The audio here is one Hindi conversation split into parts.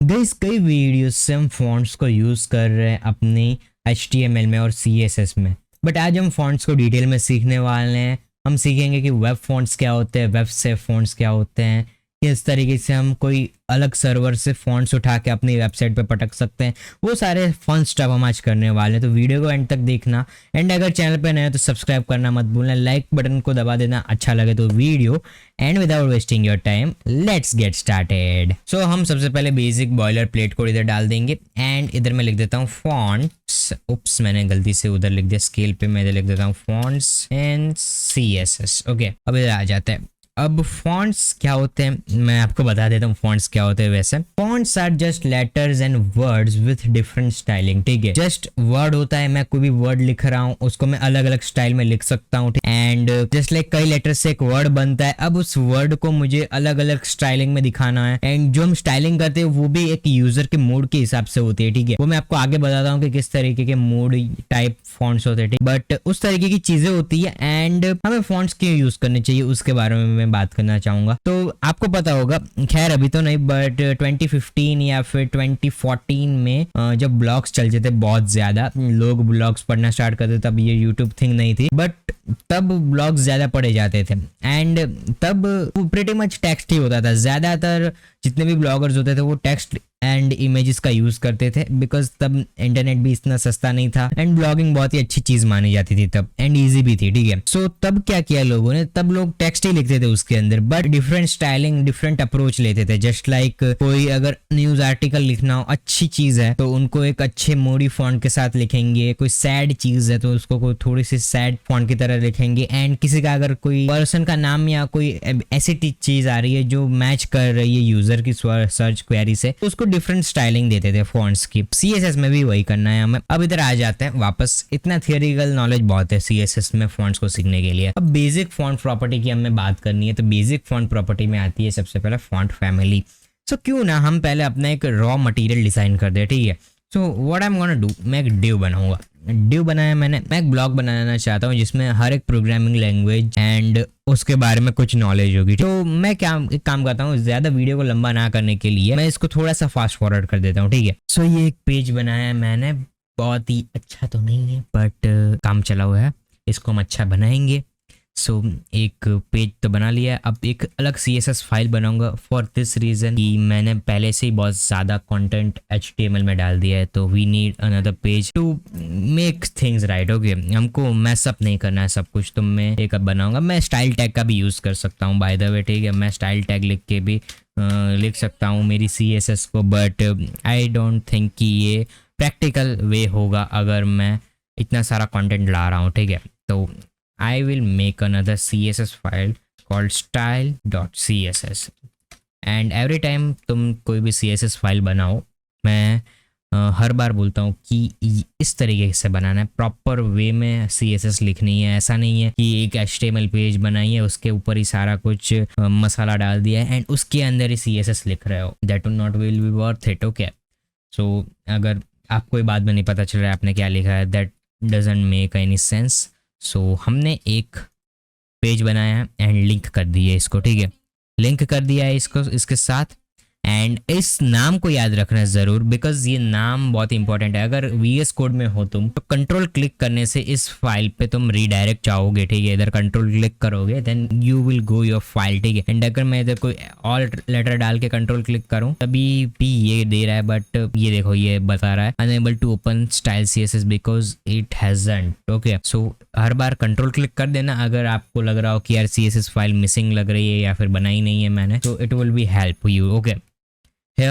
गाइस कई वीडियोस से हम फॉन्ट्स को यूज़ कर रहे हैं अपनी HTML में और CSS में, बट आज हम फॉन्ट्स को डिटेल में सीखने वाले हैं। हम सीखेंगे कि वेब फॉन्ट्स क्या होते हैं, वेब सेफ फॉन्ट्स क्या होते हैं, किस तरीके से हम कोई अलग सर्वर से फॉन्ट्स उठा के अपनी वेबसाइट पे पटक सकते हैं। वो सारे फन स्टफ हम आज करने वाले हैं, तो वीडियो को एंड तक देखना। एंड अगर चैनल पे नए हो तो सब्सक्राइब करना मत भूलना, लाइक बटन को दबा देना अच्छा लगे तो video. And without wasting your time let's get started. So हम सबसे पहले बेसिक बॉयलर प्लेट को इधर डाल देंगे एंड इधर मैं लिख देता हूँ फॉन्ट्स। उप्स, मैंने गलती से उधर लिख दिया स्केल पे, मैं इधर लिख देता हूँ फॉन्ट्स एंड CSS। ओके, अब इधर आ जाता है। अब फॉन्ट्स क्या होते हैं मैं आपको बता देता हूँ। फॉन्ट्स क्या होते हैं वैसे, fonts are just letters and words with different styling. ठीक है, जस्ट वर्ड होता है, मैं कोई भी वर्ड लिख रहा हूँ उसको मैं अलग अलग स्टाइल में लिख सकता हूँ। एंड जस्ट लाइक कई लेटर से एक वर्ड बनता है, अब उस वर्ड को मुझे अलग अलग स्टाइलिंग में दिखाना है। एंड जो हम स्टाइलिंग करते हैं वो भी एक यूजर के मूड के हिसाब से होती है। ठीक है, वो मैं आपको आगे बताता हूँ कि किस तरीके के मूड टाइप फॉन्ट्स होते हैं। ठीक, बट उस तरीके की चीजें होती है एंड हमें फॉन्ट्स क्यों यूज करने चाहिए उसके बारे में बात करना चाहूंगा। तो आपको पता होगा, खैर अभी तो नहीं, बट 2015 या फिर 2014 में जब ब्लॉग्स चलते थे, बहुत ज्यादा लोग ब्लॉग्स पढ़ना स्टार्ट करते, तब ये यूट्यूब थिंग नहीं थी, बट तब ब्लॉग्स ज्यादा पढ़े जाते थे। एंड तब प्रीटी मच टेक्स्ट ही होता था, ज्यादातर जितने भी ब्लॉगर्स होते थे वो टेक्स्ट एंड इमेजेस का यूज करते थे, बिकॉज तब इंटरनेट भी इतना सस्ता नहीं था एंड ब्लॉगिंग बहुत ही अच्छी चीज मानी जाती थी तब, एंड इजी भी थी। ठीक है, सो तब क्या किया लोगों ने, तब लोग टेक्स्ट ही लिखते थे उसके अंदर, but different styling different approach लेते थे। जस्ट लाइक कोई अगर न्यूज आर्टिकल लिखना हो, अच्छी चीज है तो उनको एक अच्छे मोडी फॉन्ट के साथ लिखेंगे, कोई सैड चीज है तो उसको कोई थोड़ी सी सैड फॉन्ट की तरह लिखेंगे। एंड किसी का अगर कोई पर्सन का नाम या कोई ऐसी चीज आ रही है जो मैच कर रही है यूजर की सर्च क्वेरी से, तो उसको डिफरेंट स्टाइलिंग देते थे फॉन्ट्स की। CSS में भी वही करना है हमें। अब इधर आ जाते हैं वापस, इतना थियोरिकल नॉलेज बहुत है CSS में फॉन्ट्स को सीखने के लिए। अब बेसिक फॉन्ट प्रॉपर्टी की हमें बात करनी है, तो बेसिक फॉन्ट प्रॉपर्टी में आती है सबसे पहले फॉन्ट फैमिली। सो क्यों ना हम पहले अपना एक रॉ मटेरियल डिजाइन कर दे। ठीक है, so what I am gonna do, मैं एक डिव बनाऊंगा। डिव बनाया मैंने, मैं एक ब्लॉग बनाना चाहता हूँ जिसमें हर एक प्रोग्रामिंग लैंग्वेज एंड उसके बारे में कुछ नॉलेज होगी। तो मैं एक काम करता हूँ, ज्यादा वीडियो को लंबा ना करने के लिए मैं इसको थोड़ा सा फास्ट फॉरवर्ड कर देता हूँ। ठीक है, सो ये एक पेज बनाया है मैंने, बहुत ही अच्छा तो नहीं है बट काम चला हुआ है, इसको हम अच्छा बनाएंगे। सो एक पेज तो बना लिया है, अब एक अलग CSS फाइल बनाऊंगा फॉर दिस रीजन कि मैंने पहले से ही बहुत ज़्यादा कंटेंट HTML में डाल दिया है, तो we need another page to make things right. Okay, हमको मैसअप नहीं करना है सब कुछ, तो मैं एक अब बनाऊंगा। मैं स्टाइल टैग का भी यूज़ कर सकता हूँ बाय द वे। ठीक है, मैं स्टाइल टैग लिख के भी लिख सकता हूँ मेरी CSS को, बट आई डोंट थिंक कि ये प्रैक्टिकल वे होगा अगर मैं इतना सारा कंटेंट ला रहा हूँ। ठीक है, तो I will make another CSS file called style.css and every time तुम कोई भी CSS फाइल बनाओ, मैं हर बार बोलता हूँ कि इस तरीके से बनाना है, प्रॉपर वे में CSS लिखनी है। ऐसा नहीं है कि एक HTML पेज बनाई है उसके ऊपर ही सारा कुछ मसाला डाल दिया है एंड उसके अंदर ही CSS लिख रहे हो, that not will be worth it। Okay, so अगर आपको बात में नहीं पता चल रहा है आपने क्या लिखा है, that doesn't make any sense। सो हमने एक पेज बनाया है एंड लिंक कर दिया है इसको। ठीक है, लिंक कर दिया है इसको इसके साथ, एंड इस नाम को याद रखना ज़रूर बिकॉज ये नाम बहुत इंपॉर्टेंट है। अगर VS कोड में हो तुम तो कंट्रोल क्लिक करने से इस फाइल पे तुम रीडायरेक्ट चाहोगे। ठीक है, इधर कंट्रोल क्लिक करोगे then you will go your file. ठीक है, एंड अगर मैं इधर कोई ऑल्ट लेटर डाल के कंट्रोल क्लिक करूँ तभी भी ये दे रहा है, बट ये देखो ये बता रहा है unable to open style CSS because it hasn't. Okay, so हर बार कंट्रोल क्लिक कर देना अगर आपको लग रहा हो कि यार CSS फाइल मिसिंग लग रही है या फिर बनाई नहीं है मैंने, तो it will be help you. Okay, है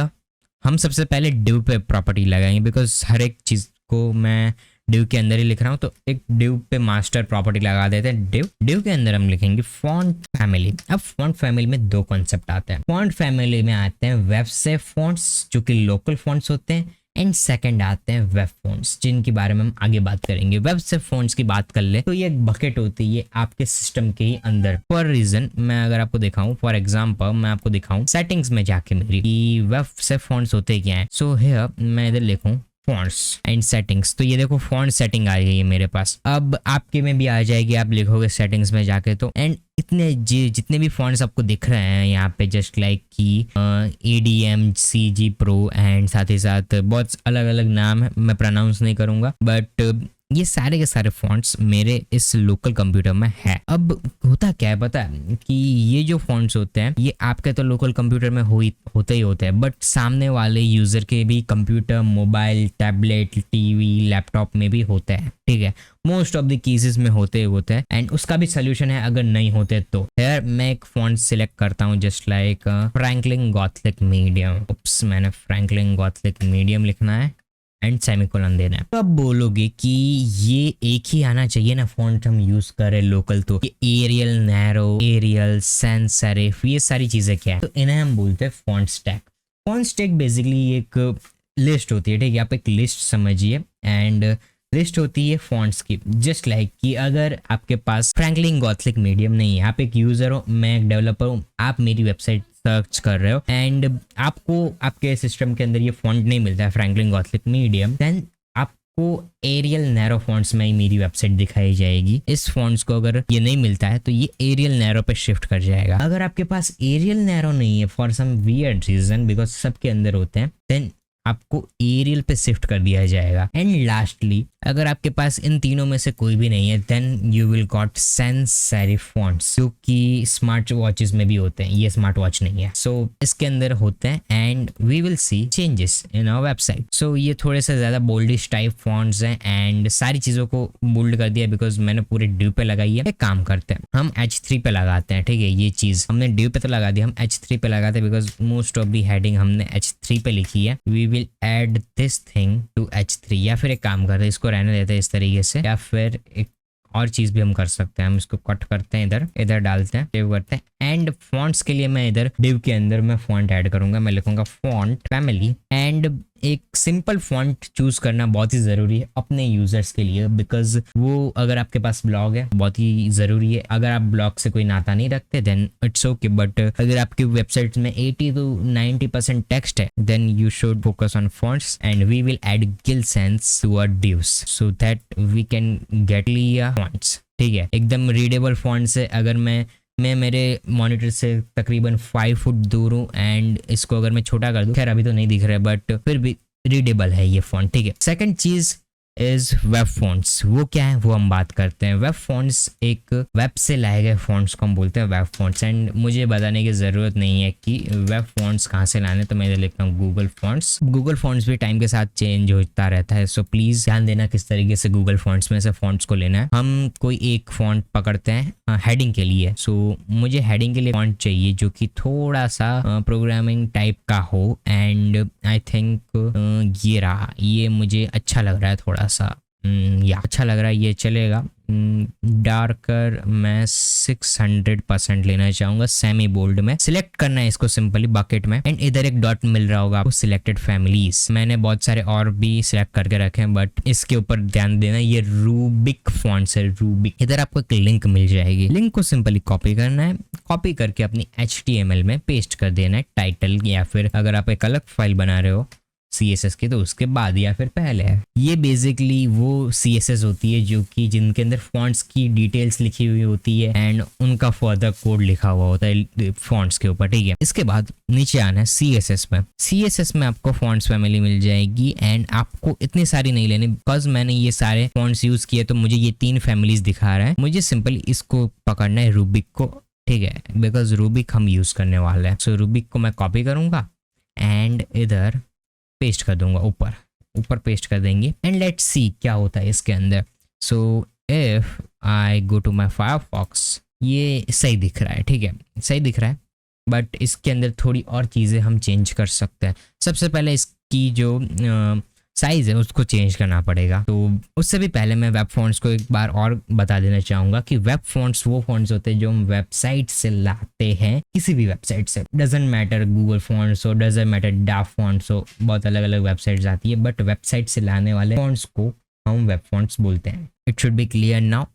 हम सबसे पहले डिव पे प्रॉपर्टी लगाएंगे बिकॉज हर एक चीज़ को मैं डिव के अंदर ही लिख रहा हूँ, तो एक डिव पे मास्टर प्रॉपर्टी लगा देते हैं। डिव के अंदर हम लिखेंगे फॉन्ट फैमिली। अब फॉन्ट फैमिली में दो कॉन्सेप्ट आते हैं। फॉन्ट फैमिली में आते हैं वेब सेफ फॉन्ट्स जो कि लोकल फॉन्ट्स होते हैं, एंड सेकंड आते हैं वेब फॉन्ट्स जिनके बारे में हम आगे बात करेंगे। वेब सेफ फॉन्ट्स की बात कर ले तो ये एक बकेट होती है आपके सिस्टम के ही अंदर। फॉर रीजन मैं अगर आपको दिखाऊं, फॉर एग्जांपल मैं आपको दिखाऊं सेटिंग्स में जाके मेरी वेब सेफ फॉन्ट्स होते क्या है। सो हियर मैं इधर लिखूं फॉन्ट्स एंड सेटिंग्स। तो ये देखो फॉन्ट सेटिंग आ गई है मेरे पास, अब आपके में भी आ जाएगी, आप लिखोगे सेटिंग्स में जाके तो, एंड इतने जितने भी फॉन्ट्स आपको दिख रहे हैं यहाँ पे जस्ट लाइक कि ADM CG Pro एंड साथ ही साथ बहुत अलग अलग नाम है, मैं प्रोनाउंस नहीं करूँगा, बट ये सारे के सारे फॉन्ट्स मेरे इस लोकल कंप्यूटर में है। अब होता क्या है पता है कि ये जो फॉन्ट्स होते हैं ये आपके तो लोकल कंप्यूटर में होते ही होते हैं, बट सामने वाले यूजर के भी computer, mobile, tablet, TV, laptop में भी होते हैं, ठीक है, मोस्ट ऑफ द केसेस में होते हैं एंड उसका भी सोल्यूशन है अगर नहीं होते तो। यार मैं एक फॉन्ट सिलेक्ट करता हूँ just like Franklin Gothic medium. Oops, मैंने फ्रैंकलिन गॉथिक मीडियम लिखना है एंड सेमीकोलन देना है। तो अब बोलोगे कि ये एक ही आना चाहिए ना फॉन्ट हम यूज करें लोकल, तो ये Arial, narrow, Arial, sans serif, ये सारी चीजें क्या है, तो इन्हें हम बोलते हैं font stack. Font stack basically एक लिस्ट होती है, ठीक है, आप एक लिस्ट समझिए एंड लिस्ट होती है फॉन्ट्स की। जस्ट लाइक कि अगर आपके पास फ्रैंकलिन गॉथिक मीडियम नहीं है, आप एक यूजर हो, मैं एक डेवलपर हूँ, आप मेरी वेबसाइट सर्च कर रहे हो एंड आपको आपके सिस्टम के अंदर ये फॉन्ट नहीं मिलता है फ्रैंकलिन गॉथिक मीडियम, देन आपको एरियल नैरो फॉन्ट्स में ही मेरी वेबसाइट दिखाई जाएगी। इस फॉन्ट्स को अगर ये नहीं मिलता है तो ये एरियल नैरो पे शिफ्ट कर जाएगा। अगर आपके पास एरियल नैरो नहीं है for some weird reason, because सबके अंदर होते हैं, देन आपको एरियल पे शिफ्ट कर दिया जाएगा। एंड लास्टली अगर आपके पास इन तीनों में से कोई भी नहीं है then you will got sans serif fonts, जो कि स्मार्ट वॉचेस में भी होते हैं, ये स्मार्ट वॉच नहीं है, सो इसके अंदर होते हैं and we will see changes in our website. So ये थोड़े से ज्यादा बोल्डिश टाइप फॉन्ट्स हैं एंड सारी चीजों को बोल्ड कर दिया बिकॉज मैंने पूरे ड्यू पे लगाई है। एक काम करते हैं, हम H3 पे लगाते हैं, ठीक है, ये चीज हमने ड्यू पे तो लगा दिया, हम H3 पे लगाते हैं because most of the heading हमने H3 पे लिखी है। We will add this thing to H3, या फिर एक काम करते हैं इसको रहने देते हैं इस तरीके से, या फिर एक और चीज भी हम कर सकते हैं, हम इसको कट करते हैं, इधर डालते हैं, सेव करते हैं एंड फॉन्ट्स के लिए मैं इधर डिव के अंदर मैं फॉन्ट ऐड करूंगा, मैं लिखूंगा फॉन्ट फैमिली एंड एक सिंपल फॉन्ट चूज करना बहुत ही जरूरी है अपने यूजर्स के लिए, बिकॉज वो अगर आपके पास ब्लॉग है बहुत ही जरूरी है। अगर आप ब्लॉग से कोई नाता नहीं रखते देन इट्स ओके, बट अगर आपकी वेबसाइट में 80 to 90% टेक्स्ट है then you should focus on fonts and we will add Gill Sans to our divs so that we can get fonts, ठीक है, एकदम रीडेबल फॉन्ट्स है। अगर मैं मेरे मॉनिटर से तकरीबन 5 फुट दूर हूँ एंड इसको अगर मैं छोटा कर दूँ, खैर अभी तो नहीं दिख रहा है बट फिर भी रीडेबल है ये फॉन्ट, ठीक है। सेकंड चीज इज वेब फॉन्ट्स। वो क्या है वो हम बात करते हैं। वेब फॉन्ट्स एक वेब से लाए गए फॉन्ट्स को हम बोलते हैं वेब फॉन्ट्स एंड मुझे बताने की ज़रूरत नहीं है कि वेब फॉन्ट्स कहाँ से लाने, तो मैं इधर लिखता हूँ गूगल फॉन्ट्स। गूगल फॉन्ट्स भी टाइम के साथ चेंज होता रहता है, सो प्लीज़ ध्यान देना किस तरीके से गूगल फॉन्ट्स में से फॉन्ट्स को लेना है। हम कोई एक फॉन्ट पकड़ते हैं हेडिंग के लिए, सो मुझे हेडिंग के लिए फॉन्ट चाहिए जो कि थोड़ा सा प्रोग्रामिंग टाइप का हो एंड आई थिंक ये रहा, ये मुझे अच्छा लग रहा है, थोड़ा सा या अच्छा लग रहा है, ये चलेगा। डार्कर मैं 600% लेना चाहूंगा, सेमी बोल्ड में। सिलेक्ट करना है इसको सिंपली बकेट में एंड इधर एक डॉट मिल रहा होगा आपको सिलेक्टेड फैमिलीज। मैंने बहुत सारे और भी सिलेक्ट करके रखे हैं बट इसके ऊपर ध्यान देना, ये रूबिक फॉन्ट्स है, रूबिक। इधर आपको एक लिंक मिल जाएगी, लिंक को सिंपली कॉपी करना है, कॉपी करके अपनी HTML में पेस्ट कर देना है टाइटल, या फिर अगर आप एक अलग फाइल बना रहे हो CSS की तो उसके बाद या फिर पहले है। ये बेसिकली वो CSS होती है जो कि जिनके अंदर फॉन्ट्स की डिटेल्स लिखी हुई होती है एंड उनका फर्दर कोड लिखा हुआ होता है फॉन्ट्स के ऊपर, ठीक है। इसके बाद नीचे आना है CSS में। CSS में आपको फॉन्ट्स फैमिली मिल जाएगी एंड आपको इतनी सारी नहीं लेनी बिकॉज मैंने ये सारे फॉन्ट्स यूज किए तो मुझे ये 3 फैमिलीज दिखा रहा है। मुझे सिंपली इसको पकड़ना है, रूबिक को, ठीक है, बिकॉज रूबिक हम यूज करने वाले हैं। सो रूबिक को मैं कॉपी करूंगा एंड इधर पेस्ट कर दूंगा, ऊपर पेस्ट कर देंगे एंड लेट्स सी क्या होता है इसके अंदर। So if I go to my Firefox, ये सही दिख रहा है, ठीक है, सही दिख रहा है, बट इसके अंदर थोड़ी और चीज़ें हम चेंज कर सकते हैं। सबसे पहले इसकी जो साइज़ है उसको चेंज करना पड़ेगा। तो उससे भी पहले मैं वेब फॉन्ट्स को एक बार और बता देना चाहूँगा कि वेब फॉन्ट्स वो फॉन्ट्स होते हैं जो हम वेबसाइट से लाते हैं, किसी भी वेबसाइट से, डजेंट मैटर गूगल फॉन्ट्स हो, डजेंट मैटर डाफ फॉन्ट्स हो, बहुत अलग अलग वेबसाइट्स आती है, बट वेबसाइट से लाने वाले फॉन्ट्स को हम वेब फॉन्ट्स बोलते हैं। It should be clear now.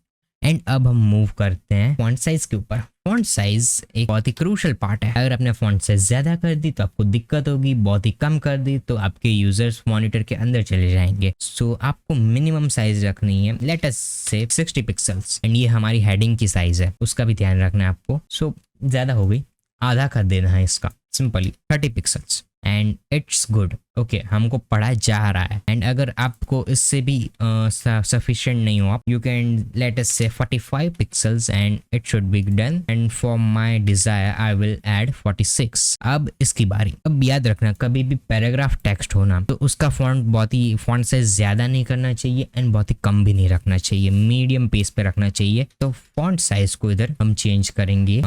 And अब हम मूव करते हैं फॉन्ट साइज के ऊपर। फॉन्ट साइज एक बहुत ही क्रूशियल पार्ट है। अगर आपने फॉन्ट साइज ज्यादा कर दी तो आपको दिक्कत होगी, बहुत ही कम कर दी तो आपके यूजर्स मॉनिटर के अंदर चले जाएंगे। सो आपको मिनिमम साइज रखनी है, लेट अस से 60 पिक्सल्स। एंड ये हमारी हेडिंग की साइज है, उसका भी ध्यान रखना है आपको। सो ज्यादा हो गई, आधा कर देना है इसका, simply 30 pixels and it's good. Okay, हमको पढ़ा जा रहा है। एंड अगर आपको इससे भी सफिशिएंट नहीं हो, आप यू कैन लेट अस से 45 pixels and it should be done. And for my Dzire I will add 46। अब इसकी बारी। अब याद रखना, कभी भी पैराग्राफ टेक्स्ट होना तो उसका फॉन्ट साइज ज्यादा नहीं करना चाहिए एंड बहुत ही कम भी नहीं रखना चाहिए, मीडियम पेस पे रखना चाहिए। तो फॉन्ट साइज को इधर हम चेंज करेंगे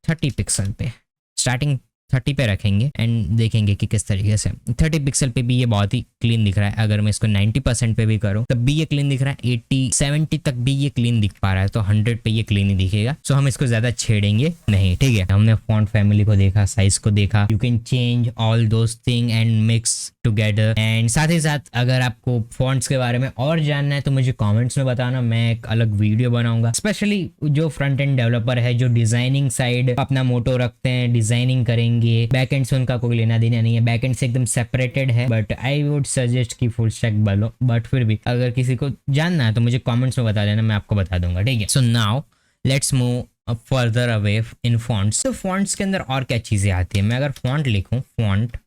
30 पिक्सल पे, स्टार्टिंग 30 पे रखेंगे एंड देखेंगे कि किस तरीके से 30 पिक्सल पे भी ये बहुत ही क्लीन दिख रहा है। अगर मैं इसको 90% पे भी करूँ तब भी ये क्लीन दिख रहा है, 80-70 तक भी ये क्लीन दिख पा रहा है, तो 100 पे ये क्लीन ही दिखेगा। सो हम इसको ज्यादा छेड़ेंगे नहीं, ठीक है। हमने फॉन्ट फैमिली को देखा, साइज को देखा, you can change all those thing and mix together. And साथ ही साथ अगर आपको फॉन्ट्स के बारे में और जानना है तो मुझे कमेंट्स में बताना, मैं एक अलग वीडियो बनाऊंगा। स्पेशली जो फ्रंट एंड डेवलपर है, जो डिजाइनिंग साइड अपना मोटो रखते हैं, डिजाइनिंग करेंगे, बैकएंड से उनका कोई लेना देना नहीं है, बैकएंड से एकदम सेपरेटेड है। बट आई वुड सजेस्ट कि फुल स्टैक बोलो, बट फिर भी अगर किसी को जानना है तो मुझे कमेंट्स में बता देना, मैं आपको बता दूंगा, ठीक है। So now let's move further away in fonts. तो फॉन्ट्स के अंदर और क्या चीजें आती है, मैं अगर फॉन्ट लिखूं, फॉन्ट,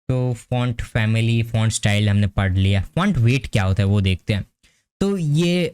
तो फॉन्ट फैमिली, फॉन्ट स्टाइल हमने पढ़ लिया। फॉन्ट वेट क्या होता है वो देखते हैं। तो ये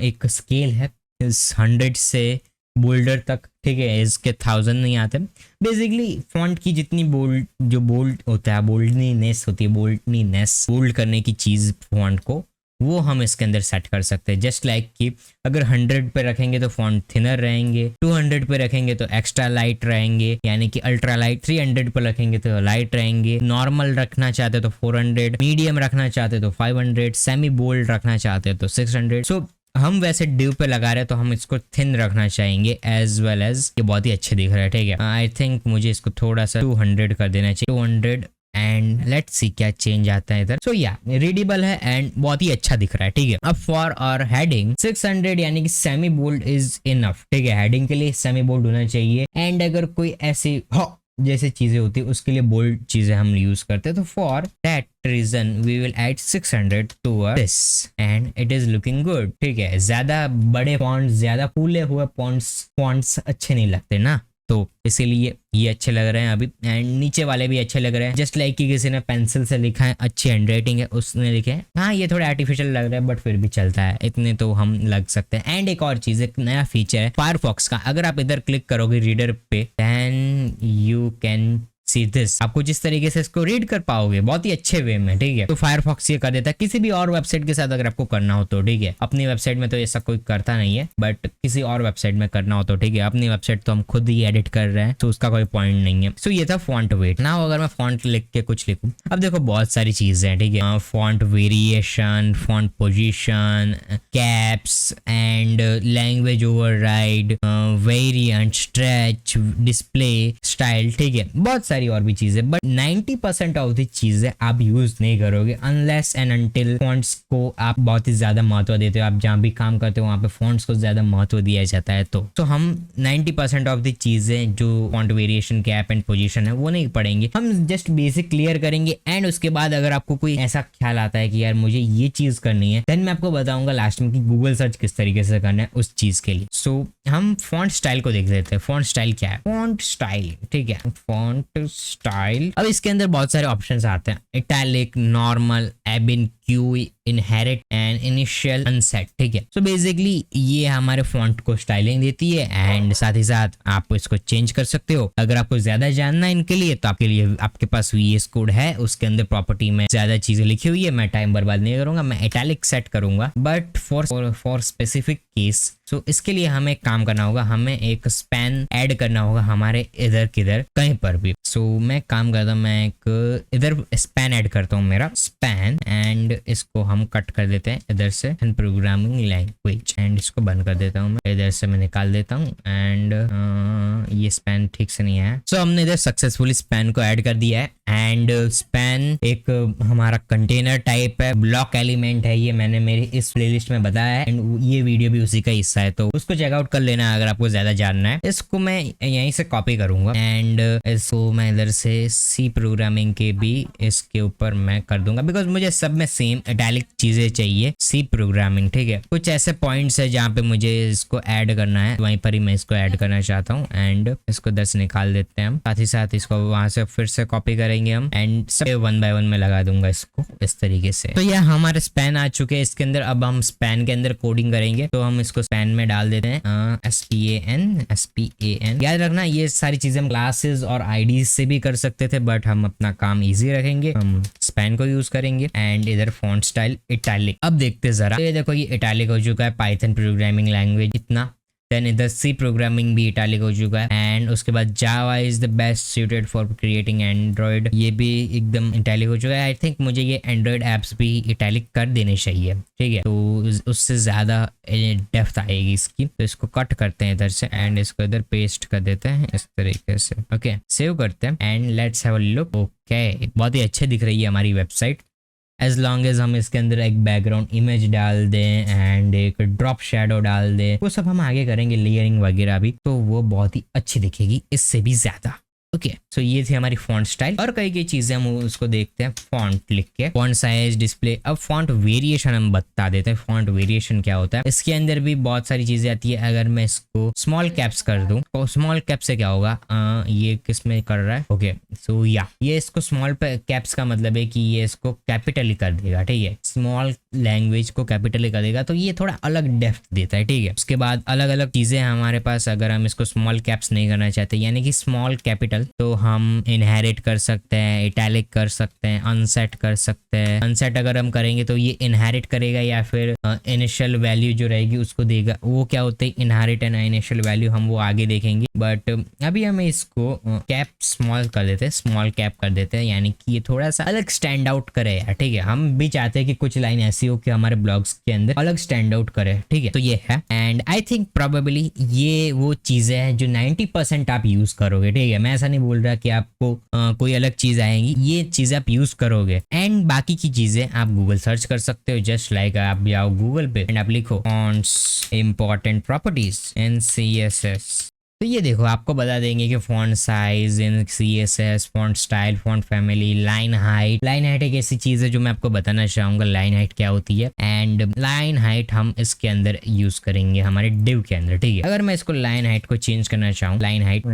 एक स्केल है 100 से बोल्डर तक, ठीक है, इसके 1000 नहीं आते। बेसिकली फॉन्ट की जितनी बोल्ड, जो बोल्ड होता है, बोल्डनीनेस होती है, बोल्ड करने की चीज फॉन्ट को, वो हम इसके अंदर सेट कर सकते हैं। जस्ट लाइक कि अगर 100 पे रखेंगे तो फॉन्ट थिनर रहेंगे, 200 पे रखेंगे तो एक्स्ट्रा लाइट रहेंगे, यानी कि अल्ट्रा लाइट, 300 पे रखेंगे तो लाइट रहेंगे, नॉर्मल रखना चाहते तो 400, मीडियम रखना चाहते तो 500, सेमी बोल्ड रखना चाहते तो 600। सो हम वैसे डिव पे लगा रहे हैं तो हम इसको थिन रखना चाहेंगे, एज वेल एज ये बहुत ही अच्छे दिख रहा है, ठीक है। आई थिंक मुझे इसको थोड़ा सा 200 कर देना चाहिए, 200 एंड लेट्स सी क्या चेंज आता है इधर। सो या रीडेबल है एंड बहुत ही अच्छा दिख रहा है, ठीक है। अब फॉर आवर हेडिंग 600 यानी कि सेमी बोल्ड इज इनफ, ठीक है। हेडिंग के लिए सेमी बोल्ड होना चाहिए। एंड अगर कोई ऐसी जैसे चीजें होती है उसके लिए बोल्ड चीजें हम यूज करते हैं, तो for that reason we will add 600 to this and it is looking good, ठीक है। ज्यादा बड़े फॉन्ट्स, ज्यादा फूले हुए फॉन्ट्स अच्छे नहीं लगते ना, तो इसीलिए ये अच्छे लग रहे हैं अभी। एंड नीचे वाले भी अच्छे लग रहे हैं, जस्ट लाइक कि किसी ने पेंसिल से लिखा है, अच्छी हैंडराइटिंग है, उसने लिखे हैं। हाँ, ये थोड़ा आर्टिफिशियल लग रहा है बट फिर भी चलता है, इतने तो हम लग सकते हैं। एंड एक और चीज, एक नया फीचर है फायरफॉक्स का। अगर आप इधर क्लिक करोगे रीडर पे, then you can see this, आपको जिस तरीके से इसको रीड कर पाओगे बहुत ही अच्छे वे में, ठीक है। तो फायरफॉक्स ये कर देता है। किसी भी और वेबसाइट के साथ अगर आपको करना हो तो, ठीक है, अपनी वेबसाइट में तो ऐसा कोई करता नहीं है, बट किसी और वेबसाइट में करना हो तो, ठीक है। अपनी वेबसाइट तो हम खुद ही एडिट कर रहे हैं तो उसका कोई पॉइंट नहीं है। सो ये था फॉन्ट वेट। ना अगर मैं फॉन्ट लिख के कुछ लिखूं, अब देखो बहुत सारी चीजें हैं, ठीक है। Font variation, font position, caps and language override, variant, stretch, display style, ठीक है, बहुत सारी और भी चीजें। बट 90% ऑफ द चीजें आप यूज नहीं करोगे अनलेस एंड अनटिल फॉन्ट्स को आप बहुत ही ज्यादा महत्व देते हो। आप जहां भी काम करते हो वहां पे फॉन्ट्स को ज्यादा महत्व दिया जाता है। तो हम 90% ऑफ द चीजें जो font variation, cap and position है वो नहीं पढ़ेंगे, हम जस्ट बेसिक क्लियर करेंगे। एंड उसके बाद अगर आपको कोई ऐसा ख्याल आता है कि यार मुझे ये चीज करनी है, देन मैं आपको बताऊंगा लास्ट में कि गूगल सर्च किस तरीके से करना है उस चीज के लिए। सो हम फॉन्ट स्टाइल को देख लेते हैं। फॉन्ट स्टाइल क्या है? फॉन्ट स्टाइल, ठीक है, फॉन्ट स्टाइल। अब इसके अंदर बहुत सारे ऑप्शंस आते हैं, इटैलिक, नॉर्मल, एबिन, क्यू, इनहेरिट एंड इनिशियल, अनसेट, ठीक है। सो बेसिकली ये हमारे फॉन्ट को स्टाइलिंग देती है एंड साथ ही साथ आप इसको चेंज कर सकते हो। अगर आपको ज्यादा जानना है इनके लिए तो आपके लिए आपके पास VS कोड है, उसके अंदर प्रॉपर्टी में ज्यादा चीजें लिखी हुई है। मैं टाइम बर्बाद नहीं करूंगा, मैं इटैलिक सेट करूंगा बट फॉर स्पेसिफिक केस। सो इसके लिए हमें एक काम करना होगा, हमें एक स्पैन ऐड करना होगा हमारे इधर किधर कहीं पर भी। सो मैं काम करता हूँ, मैं एक इधर स्पैन ऐड करता हूँ, मेरा स्पैन एंड एंड इसको हम कट कर देते हैं इधर से एंड प्रोग्रामिंग लैंग्वेज एंड इसको बंद कर देता हूँ मैं, इधर से मैं निकाल देता हूँ एंड ये स्पैन ठीक से नहीं है। सो हमने इधर सक्सेसफुली स्पैन को ऐड कर दिया है एंड स्पैन एक हमारा कंटेनर टाइप है, ब्लॉक एलिमेंट है, ये मैंने मेरी इस प्लेलिस्ट में बताया है एंड ये वीडियो भी उसी का हिस्सा है, तो उसको चेकआउट कर लेना अगर आपको ज्यादा जानना है। इसको मैं यहीं से कॉपी करूंगा एंड इसको मैं इधर से सी प्रोग्रामिंग के भी इसके ऊपर मैं कर दूंगा, बिकॉज मुझे सब में सेम इटैलिक चीजें चाहिए सी प्रोग्रामिंग, ठीक है। कुछ ऐसे पॉइंट्स है जहाँ पे मुझे इसको ऐड करना है, वहीं पर ही मैं इसको ऐड करना चाहता हूँ एंड इसको 10 निकाल देते हैं हम, साथ ही साथ इसको वहां से फिर से कॉपी करेंगे हम एंड सब 1 बाय 1 में लगा दूंगा इसको इस तरीके से। तो यह हमारे स्पैन आ चुके हैं इसके अंदर। अब हम स्पैन के अंदर कोडिंग करेंगे, तो हम इसको स्पैन में डाल देते हैं SPAN। याद रखना ये सारी चीजें हम क्लासेस और आईडीज से भी कर सकते थे, बट हम अपना काम इजी रखेंगे, हम स्पैन को यूज करेंगे एंड इधर फॉन्ट स्टाइल इटैलिक। अब देखते जरा, तो ये देखो ये इटैलिक हो चुका है, पाइथन प्रोग्रामिंग लैंग्वेज इतना। देन इधर सी प्रोग्रामिंग भी इटैलिक हो चुका है एंड उसके बाद Java is the best suited for creating Android, ये भी एकदम इटैलिक हो चुका है। आई थिंक मुझे ये एंड्रॉइड एप्स भी इटैलिक कर देने चाहिए, ठीक है, तो उससे ज्यादा डेप्थ आएगी इसकी। तो इसको कट करते हैं इधर से एंड इसको इधर पेस्ट कर देते हैं इस तरीके से। ओके, सेव करते हैं and let's have a look. Okay, बहुत ही अच्छे दिख रही है हमारी वेबसाइट, एज लॉन्ग एज हम इसके अंदर एक बैकग्राउंड इमेज डाल दें एंड एक ड्रॉप शेडो डाल दें, वो सब हम आगे करेंगे, लेयरिंग वगैरह भी, तो वो बहुत ही अच्छी दिखेगी इससे भी ज्यादा। ओके, सो ये थी हमारी फॉन्ट स्टाइल। और कई चीजें हम उसको देखते हैं, फॉन्ट लिख के, फॉन्ट साइज, डिस्प्ले। अब फॉन्ट वेरिएशन हम बता देते हैं, फॉन्ट वेरिएशन क्या होता है। इसके अंदर भी बहुत सारी चीजें आती है। अगर मैं इसको स्मॉल कैप्स कर दूं तो स्मॉल कैप से क्या होगा, ये किस में कर रहा है। ओके, सो या ये इसको स्मॉल कैप्स का मतलब है कि ये इसको कैपिटल कर देगा, ठीक है, स्मॉल लैंग्वेज को कैपिटल कर देगा, तो ये थोड़ा अलग डेप्थ देता है, ठीक है। उसके बाद अलग अलग चीजें हमारे पास, अगर हम इसको स्मॉल कैप्स नहीं करना चाहते यानी कि स्मॉल कैपिटल, तो हम इनहेरिट कर सकते हैं, इटैलिक कर सकते हैं, अनसेट कर सकते हैं। अनसेट अगर हम करेंगे तो ये इनहेरिट करेगा या फिर इनिशियल वैल्यू जो रहेगी उसको देगा। वो क्या होते हैं इनहेरिट एंड इनिशियल वैल्यू, हम वो आगे देखेंगे, बट अभी हम इसको कैप स्मॉल कर देते हैं, स्मॉल कैप कर देते हैं, यानी कि ये थोड़ा सा अलग स्टैंड आउट करे यार, ठीक है। हम भी चाहते हैं कि कुछ लाइन ऐसी हो कि हमारे ब्लॉग्स के अंदर अलग स्टैंड आउट करे, ठीक है। तो ये है एंड आई थिंक प्रोबेबली ये वो चीजें हैं जो 90% आप यूज करोगे, ठीक है। मैं ऐसा नहीं बोल रहा कि आपको कोई अलग चीज आएगी, ये चीज आप यूज करोगे एंड बाकी की चीजें आप गूगल सर्च कर सकते हो। जस्ट लाइक आप जाओ गूगल पे एंड आप लिखो फॉन्ट्स इंपॉर्टेंट प्रॉपर्टीज इन CSS, तो ये देखो आपको बता देंगे कि font size in CSS, font style, font family, line height. Line height एक ऐसी चीज है जो मैं आपको बताना चाहूंगा, लाइन हाइट क्या होती है एंड लाइन हाइट हम इसके अंदर यूज करेंगे हमारे डिव के अंदर, ठीक है। अगर मैं इसको लाइन हाइट को चेंज करना चाहूँ, लाइन हाइट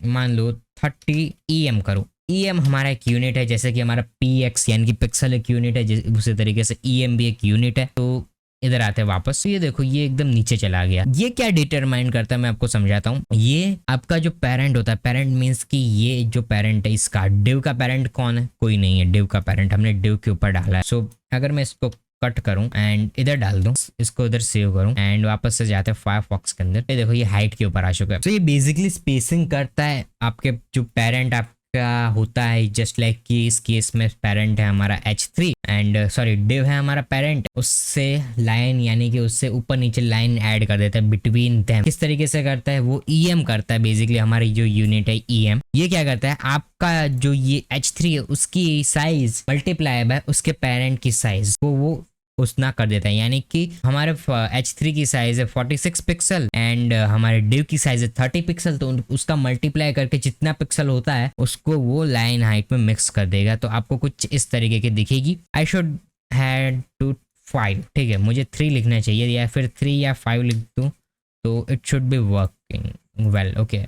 मान लो 30 EM करूँ। EM हमारा एक यूनिट है, जैसे कि हमारा PX यानी कि पिक्सल एक यूनिट है, उसी तरीके से EM भी एक यूनिट है। तो इधर आते हैं वापस, तो ये देखो ये एकदम नीचे चला गया। ये क्या डिटरमाइन करता है मैं आपको समझाता हूँ। ये आपका जो पेरेंट होता है, पेरेंट मीन्स कि ये जो पेरेंट है इसका, डिव का पेरेंट कौन है, कोई नहीं है। डिव का पेरेंट हमने डिव के ऊपर डाला है। सो अगर मैं इसको कट करूं एंड इधर डाल दूं, इसको इधर सेव करूं एंड वापस से जाते हैं फायरफॉक्स के अंदर, ये देखो ये हाइट के ऊपर आ चुका है। तो ये बेसिकली स्पेसिंग करता है आपके जो पेरेंट आपका होता है, जस्ट लाइक कि इस केस में पेरेंट है हमारा H3 एंड सॉरी डिव है हमारा पेरेंट, उससे लाइन यानी कि उससे ऊपर नीचे लाइन ऐड कर देता है बिटवीन देम। किस तरीके से करता है वो EM करता है, बेसिकली हमारी जो यूनिट है EM, ये क्या करता है आपका जो ये H3 है उसकी साइज मल्टीप्लाई बाय उसके पेरेंट की साइज को वो उतना कर देता है। यानी कि हमारे H3 की साइज है 46 पिक्सल एंड हमारे डिव की साइज है 30 पिक्सल, तो उसका मल्टीप्लाई करके जितना पिक्सल होता है उसको वो लाइन हाइट में मिक्स कर देगा। तो आपको कुछ इस तरीके की दिखेगी। आई शुड हैड टू 5, ठीक है, मुझे 3 लिखना चाहिए या फिर 3 या 5 लिख दूं तो it should be working well. Okay,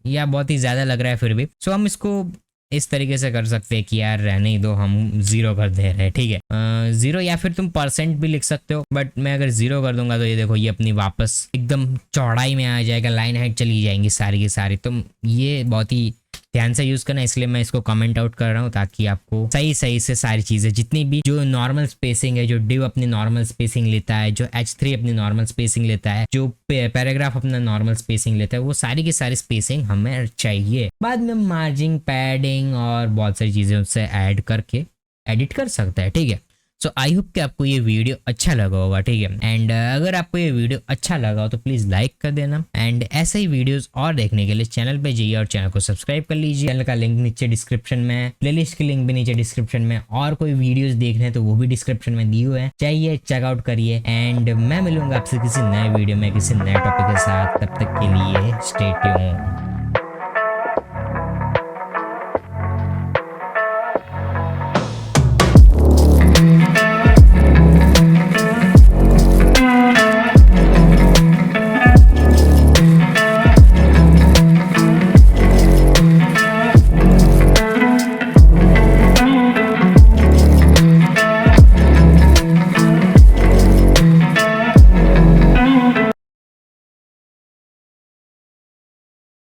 या बहुत ही ज्यादा लग रहा है फिर भी। सो हम इसको इस तरीके से कर सकते हैं कि यार रहने ही दो, हम 0 कर दे रहे हैं, ठीक है। 0 या फिर तुम परसेंट भी लिख सकते हो, बट मैं अगर 0 कर दूंगा तो ये देखो ये अपनी वापस एकदम चौड़ाई में आ जाएगा, लाइन हाइट चली जाएंगी सारी की सारी। तो ये बहुत ही ध्यान से यूज करना, इसलिए मैं इसको कमेंट आउट कर रहा हूँ ताकि आपको सही सही से सारी चीजें, जितनी भी जो नॉर्मल स्पेसिंग है, जो डिव अपनी नॉर्मल स्पेसिंग लेता है, जो H3 अपनी नॉर्मल स्पेसिंग लेता है, जो पैराग्राफ अपना नॉर्मल स्पेसिंग लेता है, वो सारी की सारी स्पेसिंग हमें चाहिए। बाद में मार्जिन, पैडिंग और बहुत सारी चीजें उससे ऐड करके एडिट कर सकता है, ठीक है। सो आई होप कि आपको ये वीडियो अच्छा लगा होगा, ठीक है। एंड अगर आपको ये वीडियो अच्छा लगा हो तो प्लीज लाइक कर देना। एंड ऐसे ही वीडियोस और देखने के लिए चैनल पे जाइए और चैनल को सब्सक्राइब कर लीजिए। चैनल का लिंक नीचे डिस्क्रिप्शन में, प्लेलिस्ट की लिंक भी नीचे डिस्क्रिप्शन में, और कोई वीडियोस देखने हैं तो वो भी डिस्क्रिप्शन में दिए हुए हैं, चाहिए चेकआउट करिए। एंड मैं मिलूंगा आपसे किसी नए वीडियो में किसी नए टॉपिक के साथ, तब तक के लिए स्टे ट्यून्ड।